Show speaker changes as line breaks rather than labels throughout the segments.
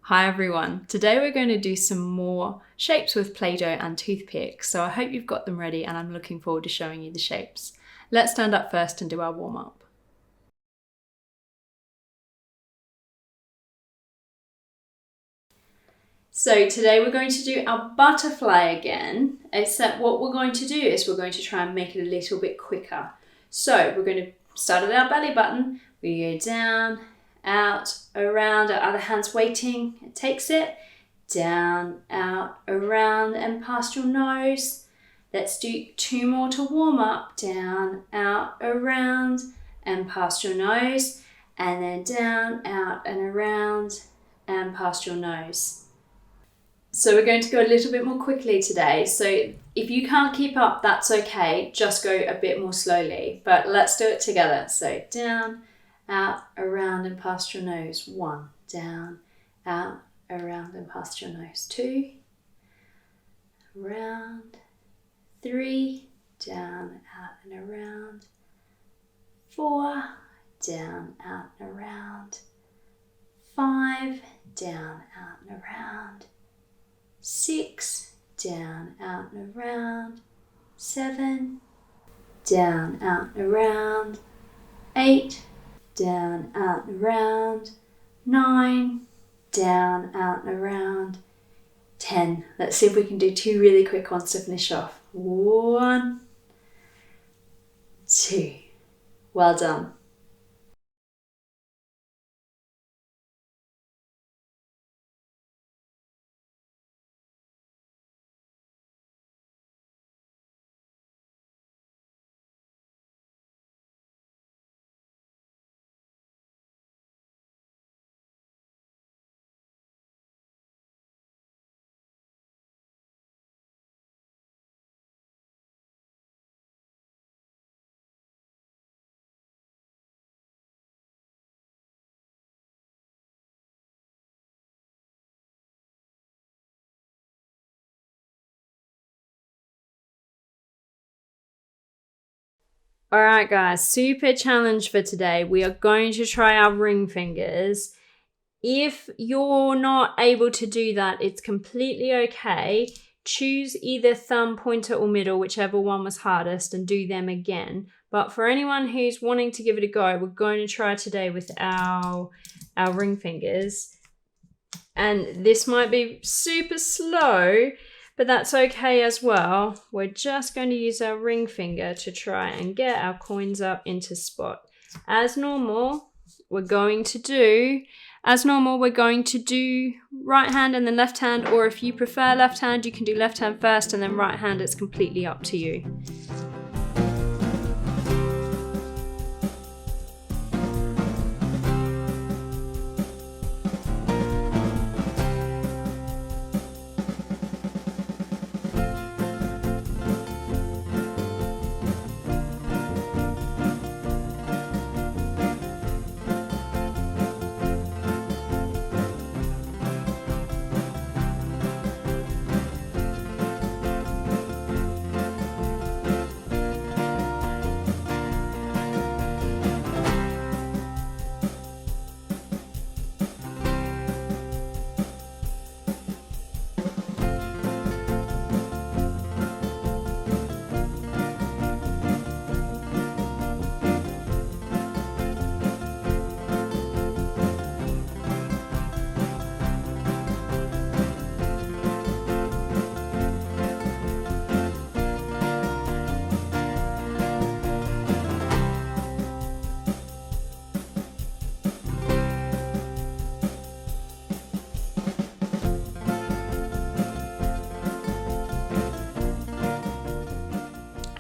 Hi everyone, today we're going to do some more shapes with Play-Doh and toothpicks, so I hope you've got them ready and I'm looking forward to showing you the shapes. Let's stand up first and do our warm-up. So today we're going to do our butterfly again, except what we're going to do is we're going to try and make it a little bit quicker. So we're going to start at our belly button, we go down, out, around, our other hand's waiting, it takes it, down, out, around and past your nose. Let's do 2 more to warm up, down, out, around and past your nose, and then down, out and around and past your nose. So we're going to go a little bit more quickly today. So if you can't keep up, that's okay. Just go a bit more slowly, but let's do it together. So down, out, around and past your nose. 1, down, out, around and past your nose. 2, around. 3, down, out and around. 4, down, out and around. 5, down, out and around. 6, down, out and around. 7, down, out and around. 8, down, out and around. 9, down, out and around. 10. Let's see if we can do 2 really quick ones to finish off. 1, 2. Well done. Alright guys, super challenge for today. We are going to try our ring fingers. If you're not able to do that, it's completely okay. Choose either thumb, pointer or middle, whichever one was hardest, and do them again. But for anyone who's wanting to give it a go, we're going to try today with our ring fingers. And this might be super slow, but that's okay as well. We're just going to use our ring finger to try and get our coins up into spot. As normal, we're going to do right hand and then left hand, or if you prefer left hand, you can do left hand first and then right hand. It's completely up to you.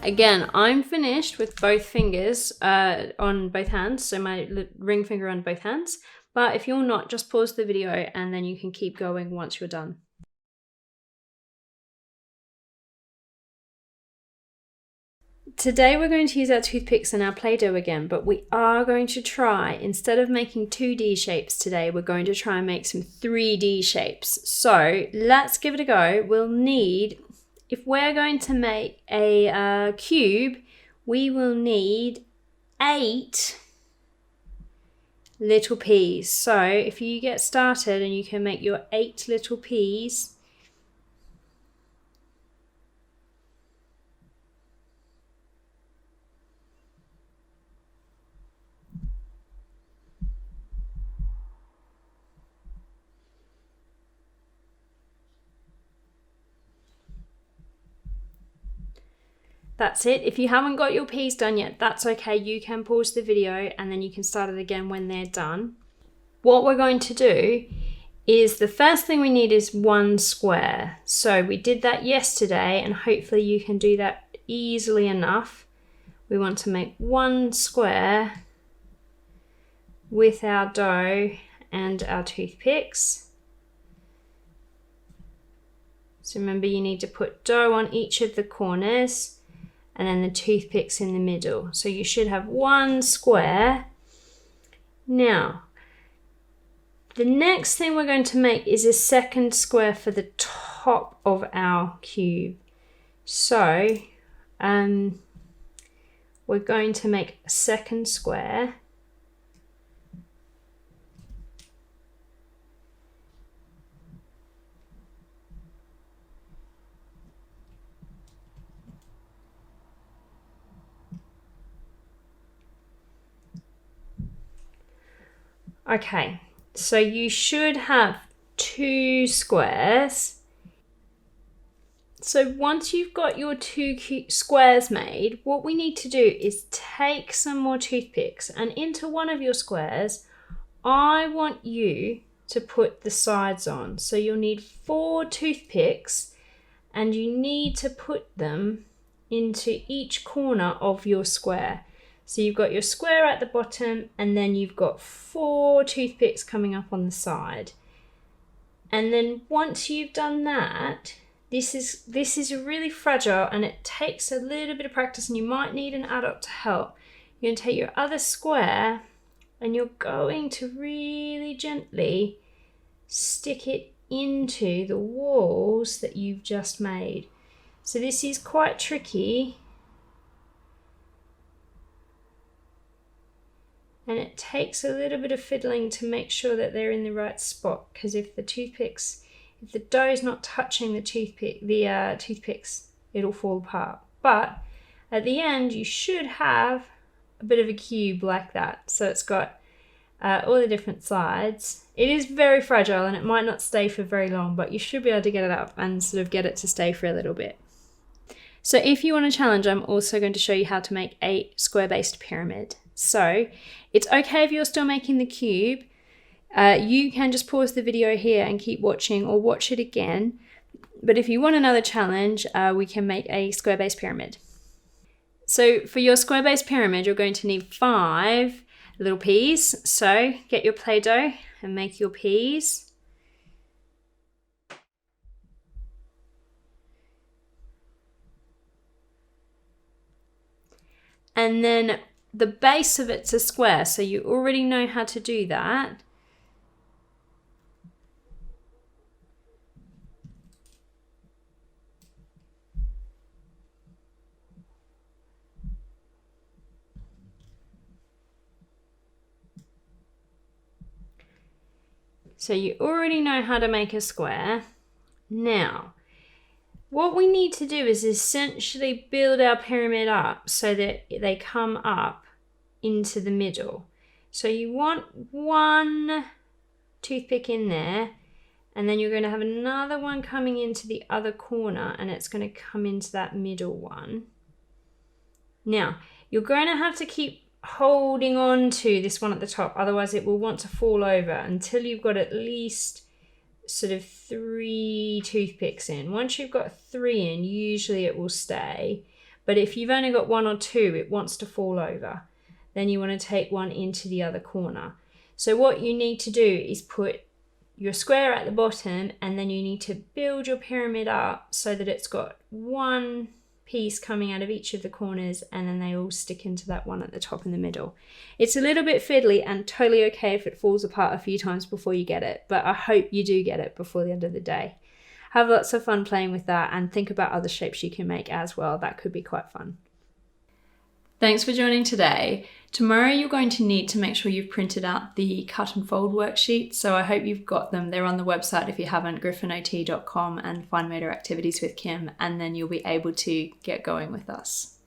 Again, I'm finished with both fingers on both hands, so my ring finger on both hands. But if you're not, just pause the video and then you can keep going once you're done. Today we're going to use our toothpicks and our Play-Doh again, but we are going to try, instead of making 2D shapes today, we're going to try and make some 3D shapes. So let's give it a go. We'll need, if we're going to make a cube, we will need 8 little peas. So if you get started and you can make your 8 little peas, that's it. If you haven't got your peas done yet, that's okay. You can pause the video and then you can start it again when they're done. What we're going to do is the first thing we need is 1 square. So we did that yesterday and hopefully you can do that easily enough. We want to make 1 square with our dough and our toothpicks. So remember, you need to put dough on each of the corners and then the toothpicks in the middle. So you should have 1 square. Now, the next thing we're going to make is a second square for the top of our cube. So we're going to make a second square. Okay, so you should have 2 squares. So once you've got your 2 squares made, what we need to do is take some more toothpicks, and into one of your squares, I want you to put the sides on. So you'll need 4 toothpicks and you need to put them into each corner of your square. So you've got your square at the bottom and then you've got 4 toothpicks coming up on the side. And then once you've done that, this is really fragile and it takes a little bit of practice and you might need an adult to help. You're going to take your other square and you're going to really gently stick it into the walls that you've just made. So this is quite tricky. And it takes a little bit of fiddling to make sure that they're in the right spot, because if the dough is not touching the toothpicks, it'll fall apart. But at the end, you should have a bit of a cube like that. So it's got all the different sides. It is very fragile and it might not stay for very long, but you should be able to get it up and sort of get it to stay for a little bit. So if you want a challenge, I'm also going to show you how to make a square-based pyramid. So it's okay if you're still making the cube. You can just pause the video here and keep watching or watch it again. But if you want another challenge, we can make a square-based pyramid. So for your square-based pyramid, you're going to need 5 little peas. So get your Play-Doh and make your peas. And then the base of it's a square, so you already know how to do that. So you already know how to make a square. Now, what we need to do is essentially build our pyramid up so that they come up into the middle. So you want 1 toothpick in there, and then you're going to have another one coming into the other corner, and it's going to come into that middle one. Now, you're going to have to keep holding on to this one at the top, otherwise it will want to fall over until you've got at least sort of 3 toothpicks in. Once you've got 3 in, usually it will stay. But if you've only got 1 or 2, it wants to fall over. Then you want to take one into the other corner. So what you need to do is put your square at the bottom, and then you need to build your pyramid up so that it's got 1 piece coming out of each of the corners, and then they all stick into that one at the top in the middle. It's a little bit fiddly and totally okay if it falls apart a few times before you get it, but I hope you do get it before the end of the day. Have lots of fun playing with that and think about other shapes you can make as well. That could be quite fun. Thanks for joining today. Tomorrow you're going to need to make sure you've printed out the cut and fold worksheets, so I hope you've got them. They're on the website if you haven't, GriffinOT.com, and Fine Motor Activities with Kim, and then you'll be able to get going with us.